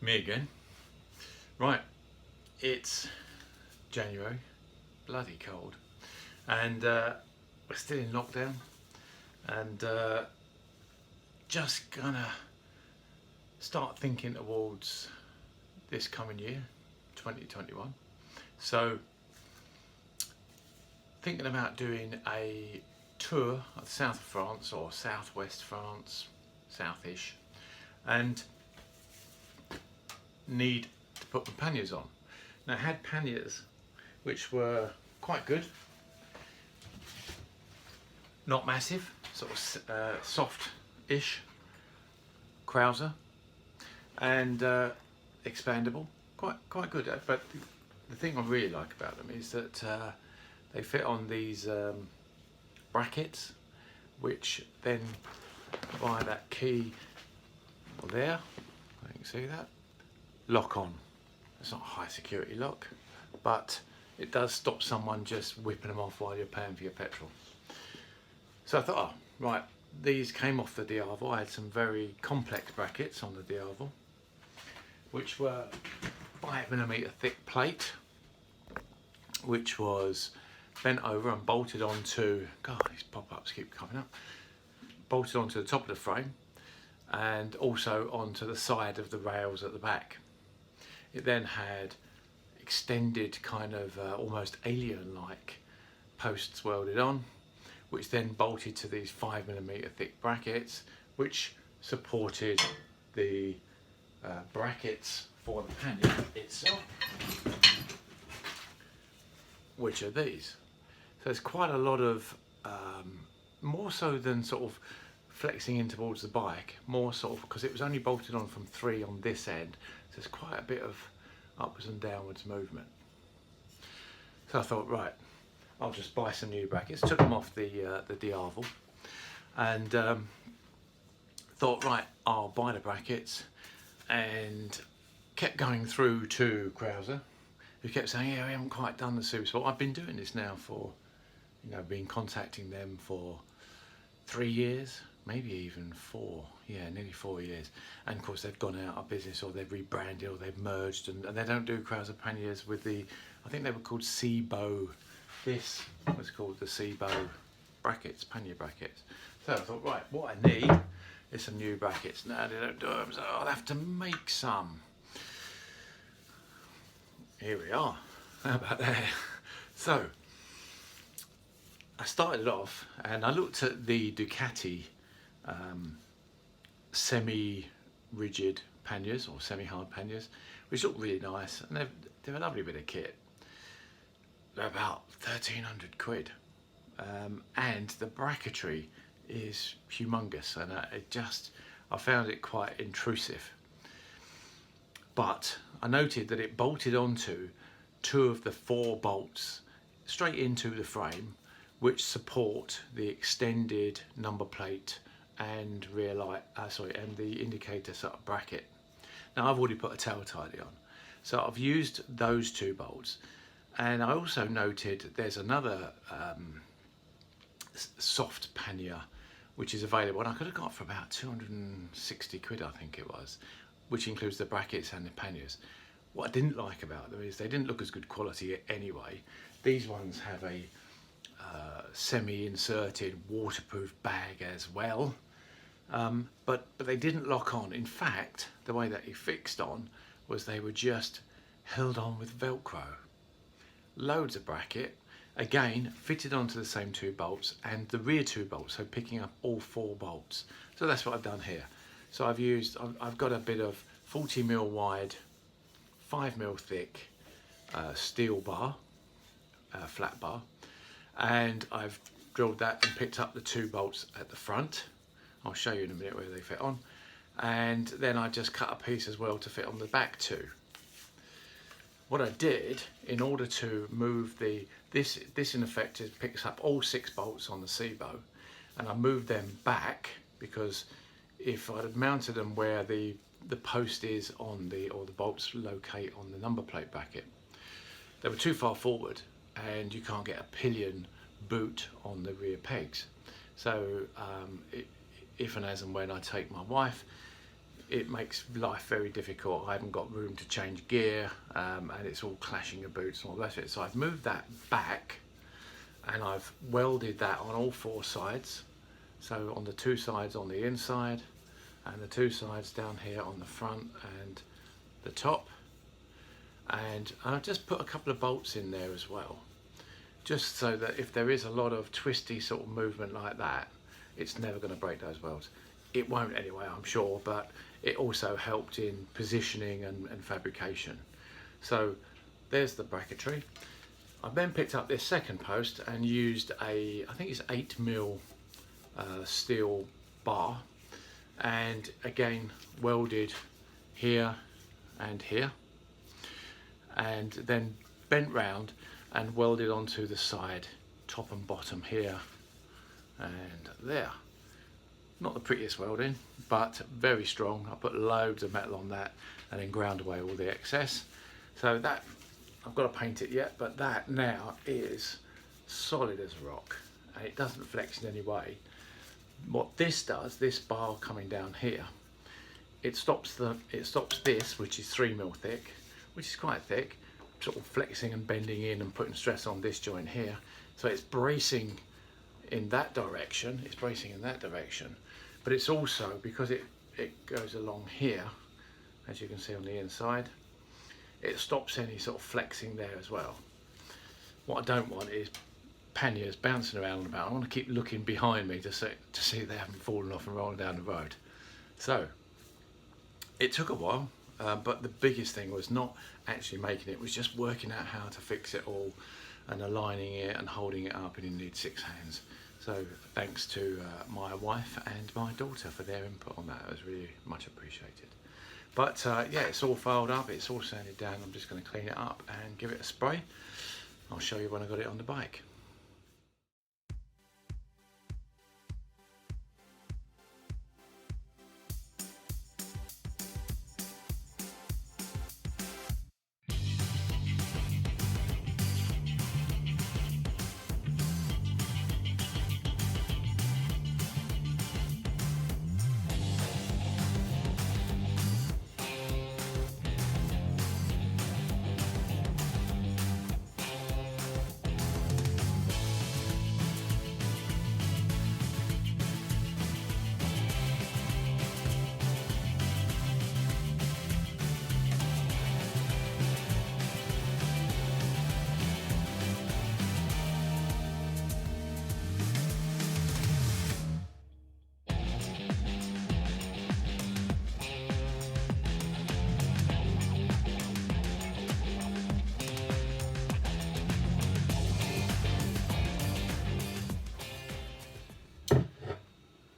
Me again. Right, it's January, bloody cold, and we're still in lockdown, and just gonna start thinking towards this coming year, 2021. So, thinking about doing a tour of the south of France or southwest France, southish, and need to put the panniers on. Now I had panniers which were quite good, not massive, sort of soft-ish Krauser, and expandable, quite good. But the thing I really like about them is that they fit on these brackets, which then via that key there, you can see that, lock on. It's not a high security lock, but it does stop someone just whipping them off while you're paying for your petrol. So I thought, oh, right, these came off the D'Arval. I had some very complex brackets on the D'Arval, which were 5mm thick plate, which was bent over and bolted onto, God, these pop-ups keep coming up, bolted onto the top of the frame and also onto the side of the rails at the back. It then had extended kind of almost alien-like posts welded on, which then bolted to these 5mm thick brackets, which supported the brackets for the pannier itself, which are these. So it's quite a lot of, more so than sort of flexing in towards the bike, more sort of, because it was only bolted on from 3 on this end, so it's quite a bit of upwards and downwards movement. So I thought, right, I'll just buy some new brackets. Took them off the D'Arval, and thought, right, I'll buy the brackets, and kept going through to Krauser, who kept saying, yeah, we haven't quite done the Supersport. I've been doing this now for, been contacting them for 3 years, maybe even 4, yeah, nearly 4 years. And of course they've gone out of business, or they've rebranded, or they've merged, and they don't do Krauser Paniers with the, I think they were called Seabow. This was called the Seabow brackets, pannier brackets. So I thought, right, what I need is some new brackets. Now they don't do them, so I'll have to make some. Here we are. How about that? So I started off and I looked at the Ducati semi-rigid panniers, or semi-hard panniers, which look really nice, and they're a lovely bit of kit. They're about 1,300 quid, and the bracketry is humongous, and I found it quite intrusive. But I noted that it bolted onto 2 of the 4 bolts straight into the frame, which support the extended number plate and rear light, and the indicator sort of bracket. Now I've already put a tail tidy on, so I've used those 2 bolts, and I also noted there's another soft pannier which is available, and I could have got for about 260 quid, I think it was, which includes the brackets and the panniers. What I didn't like about them is they didn't look as good quality anyway. These ones have a semi-inserted waterproof bag as well, but they didn't lock on. In fact, the way that he fixed on was they were just held on with Velcro. Loads of bracket, again fitted onto the same 2 bolts and the rear 2 bolts, so picking up all 4 bolts. So that's what I've done here. So I've got a bit of 40mm wide, 5mm thick steel bar, flat bar, and I've drilled that and picked up the 2 bolts at the front. I'll show you in a minute where they fit on, and then I just cut a piece as well to fit on the back 2. What I did, in order to move this in effect picks up all 6 bolts on the Seabow, and I moved them back, because if I'd have mounted them where the post is on or the bolts locate on the number plate bracket, they were too far forward, and you can't get a pillion boot on the rear pegs. So if and as and when I take my wife it makes life very difficult. I haven't got room to change gear, and it's all clashing your boots and all the rest of it. So I've moved that back, and I've welded that on all 4 sides. So on the 2 sides on the inside, and the 2 sides down here on the front and the top. And I've just put a couple of bolts in there as well, just so that if there is a lot of twisty sort of movement like that, it's never going to break those welds. It won't anyway, I'm sure, but it also helped in positioning and fabrication. So there's the bracketry. I then picked up this second post and used I think it's 8mm steel bar, and again welded here and here, and then bent round and welded onto the side, top and bottom here and there. Not the prettiest welding, but very strong. I put loads of metal on that and then ground away all the excess. So that, I've got to paint it yet, but that now is solid as a rock, and it doesn't flex in any way. What this does, this bar coming down here, it stops this, which is 3mm thick, which is quite thick, sort of flexing and bending in and putting stress on this joint here. So it's bracing in that direction, but it's also, because it goes along here, as you can see on the inside, it stops any sort of flexing there as well. What I don't want is panniers bouncing around about. I want to keep looking behind me to see they haven't fallen off and rolling down the road. So it took a while, but the biggest thing was not actually making it, it was just working out how to fix it all and aligning it and holding it up, and you need 6 hands. So thanks to my wife and my daughter for their input on that. It was really much appreciated. But yeah, it's all filed up, it's all sanded down. I'm just going to clean it up and give it a spray. I'll show you when I got it on the bike.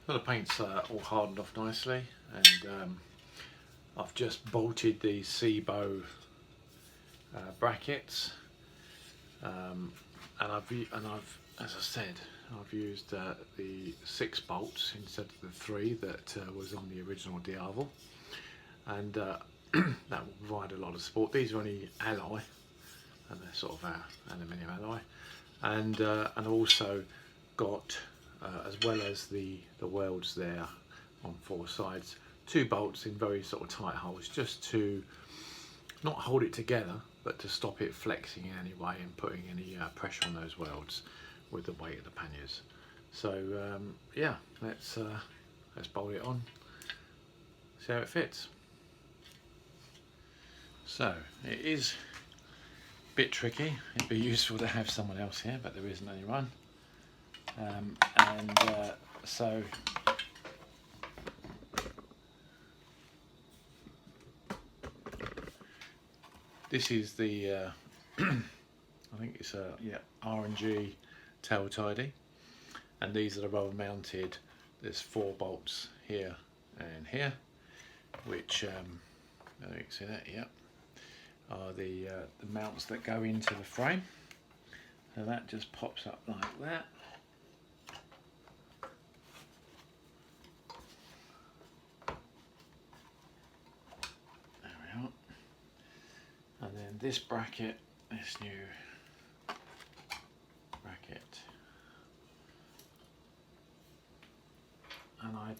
Well, the paint's all hardened off nicely, and I've just bolted the C-bow brackets, and I've, as I said, I've used the 6 bolts instead of the 3 that was on the original Diavel, and that will provide a lot of support. These are only alloy, and they're sort of aluminium alloy, and I've also got, as well as the welds there on 4 sides, 2 bolts in very sort of tight holes, just to not hold it together, but to stop it flexing in any way and putting any pressure on those welds with the weight of the panniers. So yeah, let's bolt it on, see how it fits. So it is a bit tricky. It'd be useful to have someone else here, but there isn't anyone. So this is the I think it's a R&G tail tidy, and these are the rubber mounted. There's 4 bolts here and here, which you can see that, are the mounts that go into the frame. So that just pops up like that. There we are. And then this bracket, this new bracket, and I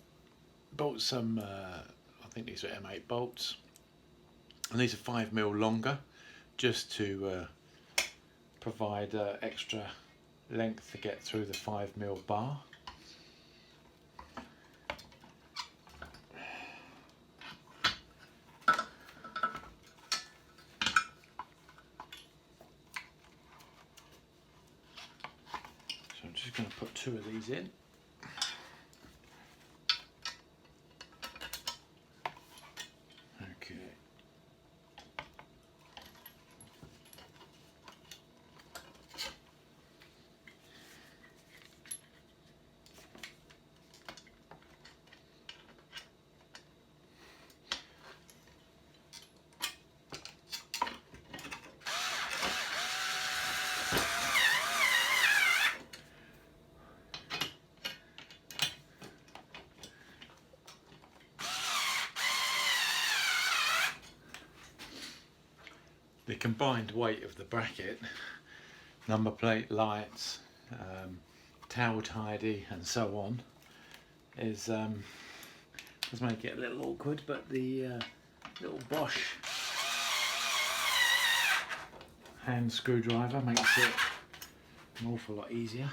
bought some, I think these are M8 bolts, and these are 5mm longer, just to provide extra length to get through the 5mm bar. So I'm just going to put 2 of these in. Okay. The combined weight of the bracket, number plate, lights, towel tidy and so on is does make it a little awkward, but the little Bosch hand screwdriver makes it an awful lot easier.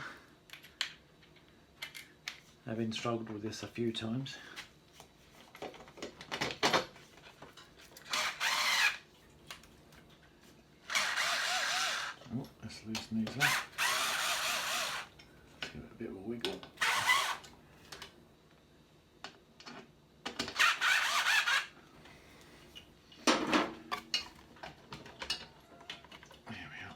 Having struggled with this a few times. Oh, let's loosen these up. Let's give it a bit of a wiggle. There we are.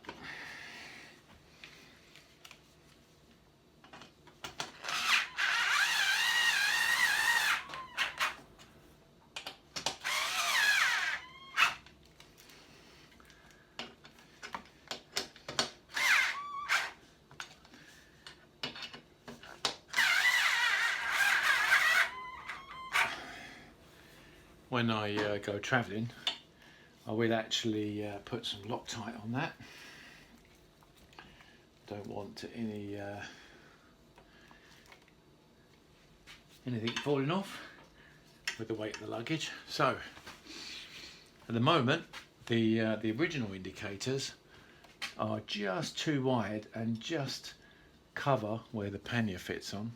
When I go travelling, I will actually put some Loctite on that. Don't want anything falling off with the weight of the luggage. So at the moment, the original indicators are just too wide and just cover where the pannier fits on.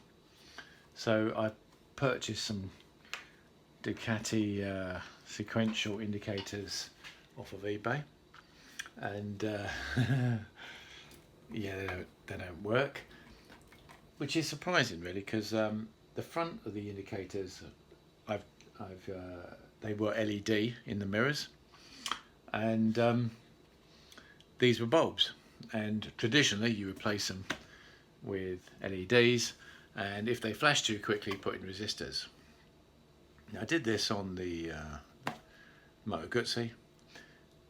So I purchased some Ducati sequential indicators off of eBay, and yeah, they don't work, which is surprising really, because the front of the indicators, they were LED in the mirrors, and these were bulbs, and traditionally you replace them with LEDs, and if they flash too quickly, put in resistors. Now, I did this on the Moto Guzzi,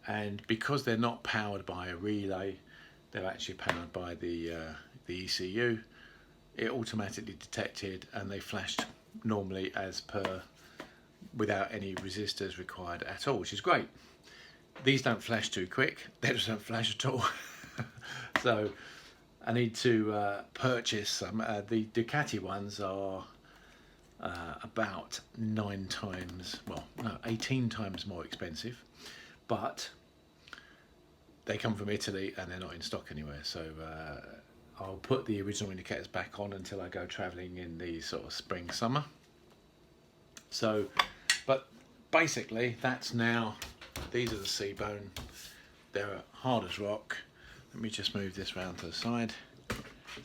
and because they're not powered by a relay, they're actually powered by the ECU, it automatically detected and they flashed normally as per, without any resistors required at all, which is great. These don't flash too quick, they just don't flash at all. So I need to purchase some. The Ducati ones are about 18 times more expensive, but they come from Italy and they're not in stock anywhere, so I'll put the original indicators back on until I go travelling in the sort of spring summer. So, but basically that's now, these are the C-bone, they're hard as rock. Let me just move this round to the side,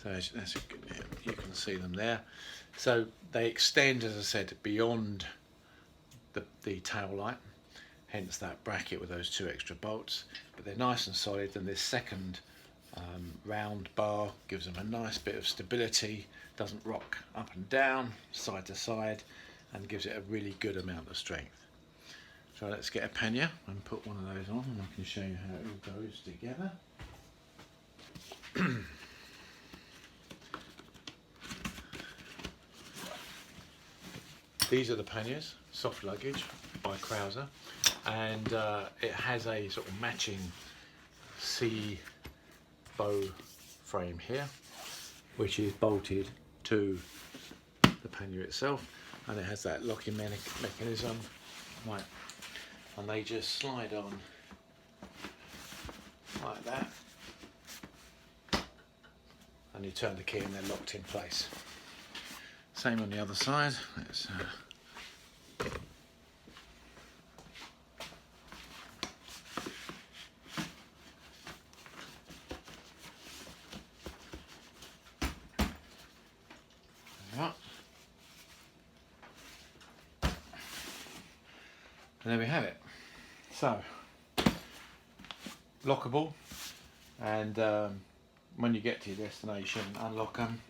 so as you can see them there. So they extend, as I said, beyond the tail light, hence that bracket with those 2 extra bolts, but they're nice and solid, and this second round bar gives them a nice bit of stability, doesn't rock up and down, side to side, and gives it a really good amount of strength. So let's get a pannier and put one of those on, and I can show you how it all goes together. These are the panniers, soft luggage by Krauser, and it has a sort of matching C-bow frame here, which is bolted to the pannier itself, and it has that locking mechanism Right, and they just slide on like that, and you turn the key and they're locked in place. Same on the other side. Let's and there we have it. So, lockable, and when you get to your destination, unlock them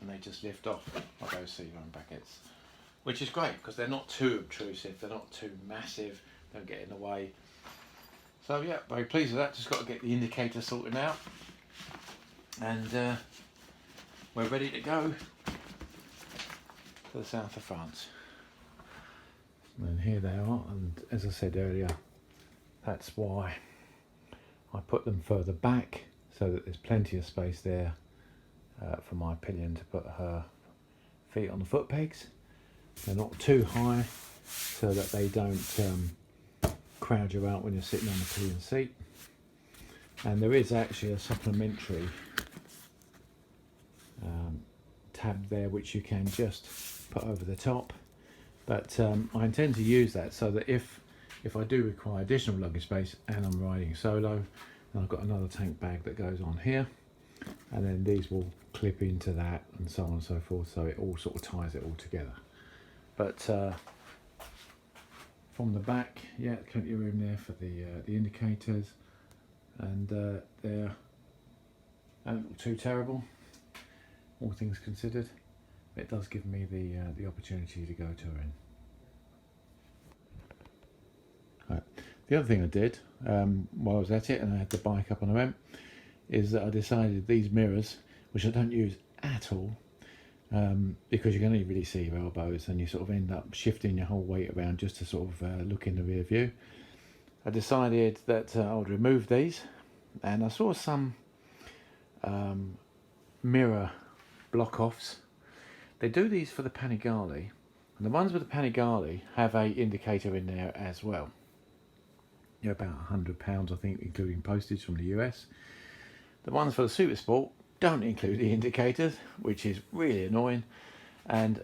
and they just lift off like those C-line brackets, which is great because they're not too obtrusive, they're not too massive, don't get in the way. So yeah, very pleased with that. Just got to get the indicator sorted out, and we're ready to go to the south of France. And here they are, and as I said earlier, that's why I put them further back, so that there's plenty of space there for my pillion to put her feet on the foot pegs. They're not too high, so that they don't crowd you out when you're sitting on the pillion seat. And there is actually a supplementary tab there which you can just put over the top. But I intend to use that so that if I do require additional luggage space and I'm riding solo, then I've got another tank bag that goes on here, and then these will clip into that and so on and so forth, so it all sort of ties it all together. But from the back, yeah, plenty of room there for the indicators, and they don't look too terrible, all things considered. It does give me the opportunity to go touring. Right. The other thing I did while I was at it, and I had the bike up on the ramp, is that I decided these mirrors, which I don't use at all, because you can only really see your elbows, and you sort of end up shifting your whole weight around just to sort of look in the rear view. I decided that I would remove these, and I saw some mirror block-offs. They do these for the Pannier, and the ones with the Pannier have a indicator in there as well. They're about £100, I think, including postage from the US. The ones for the Supersport don't include the indicators, which is really annoying, and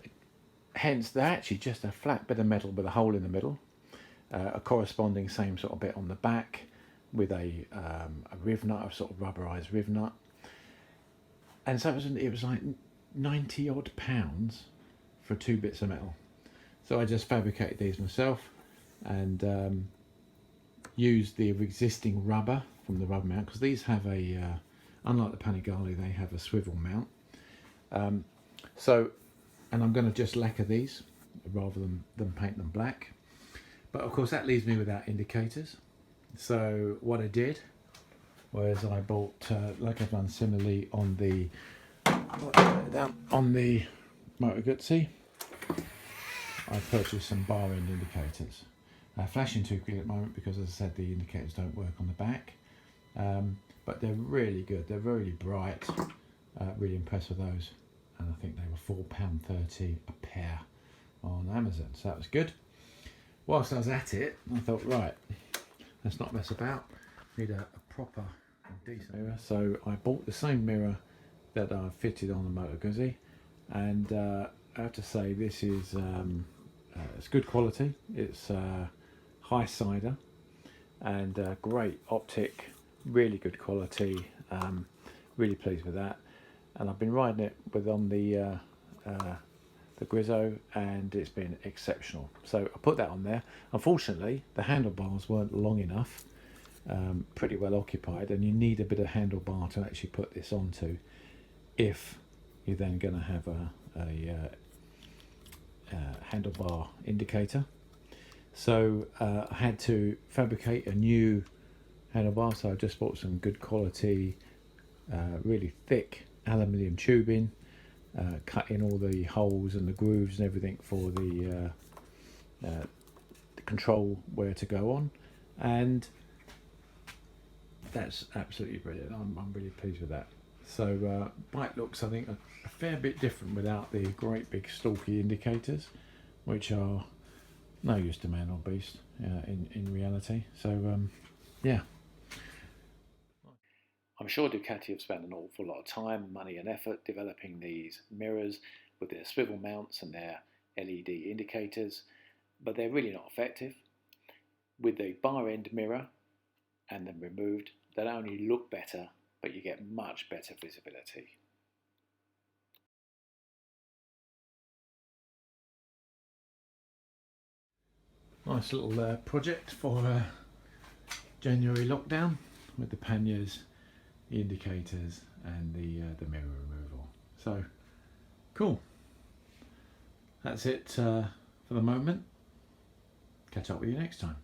hence they're actually just a flat bit of metal with a hole in the middle, a corresponding same sort of bit on the back with a riv nut, a sort of rubberized riv nut, and so it was like 90 odd pounds for 2 bits of metal. So I just fabricated these myself, and used the existing rubber from the rubber mount, because these have a unlike the Pannier, they have a swivel mount. And I'm going to just lacquer these rather than paint them black, but of course that leaves me without indicators. So what I did was I bought, like I've done similarly on the Moto Guzzi, I purchased some bar end indicators. Flashing too quickly at the moment because, as I said, the indicators don't work on the back, but they're really good. They're really bright. Really impressed with those, and I think they were £4.30 a pair on Amazon, so that was good. Whilst I was at it, I thought, right, let's not mess about. Need a proper and decent mirror. So I bought the same mirror that I fitted on the Moto Guzzi, and I have to say this is it's good quality. It's Highsider, and great optic, really good quality. Really pleased with that, and I've been riding it on the Grizzo, and it's been exceptional. So I put that on there. Unfortunately, the handlebars weren't long enough, pretty well occupied, and you need a bit of handlebar to actually put this onto if you're then going to have a handlebar indicator. So I had to fabricate a new handlebar, so I just bought some good quality, really thick aluminium tubing, cut in all the holes and the grooves and everything for the control where to go on, and that's absolutely brilliant. I'm really pleased with that. So bike looks, I think, a fair bit different without the great big stalky indicators, which are no use to man or beast in reality. So yeah. I'm sure Ducati have spent an awful lot of time, money and effort developing these mirrors with their swivel mounts and their LED indicators, but they're really not effective. With the bar end mirror and them removed, they don't only look better, but you get much better visibility. Nice little project for January lockdown with the panniers, the indicators and the mirror removal. So cool. That's it for the moment. Catch up with you next time.